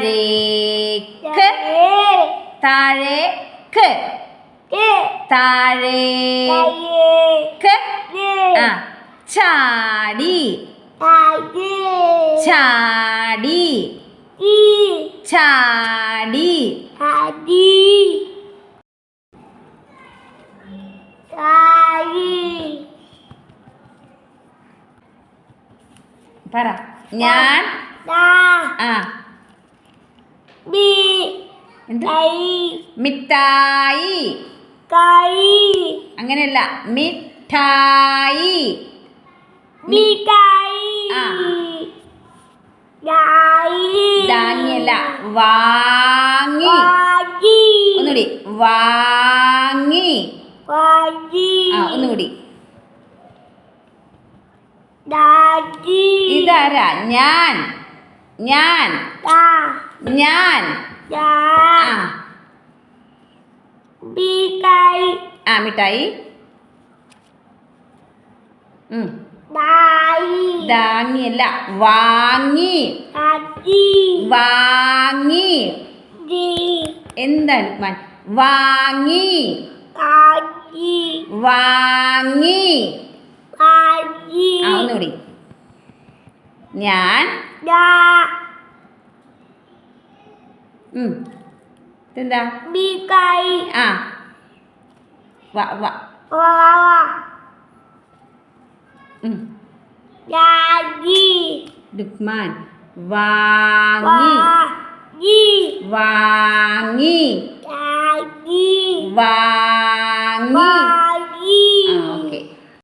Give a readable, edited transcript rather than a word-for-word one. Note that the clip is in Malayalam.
താഴേക്ക് താഴേക്ക് താഴേക്ക് ആ ചാടി ചാടി ചാടി പറ ഞാൻ ആ മിഠായി അങ്ങനെയല്ല മിഠായി ആ ധാന്യല്ല വാങ്ങി ഒന്നുകൂടി വാങ്ങി ആ ഒന്നുകൂടി ഇതാരാ ഞാൻ ഞാൻ ഞാൻ ആ മിഠായി ധാന്യല്ല വാങ്ങി വാങ്ങി എന്താണ് വാങ്ങി വാങ്ങി ആ ഒന്നുകൂടി ഞാൻ ഇതെന്താ ആ ലുക്മാൻ വാങ്ങി വാങ്ങി വാങ്ങി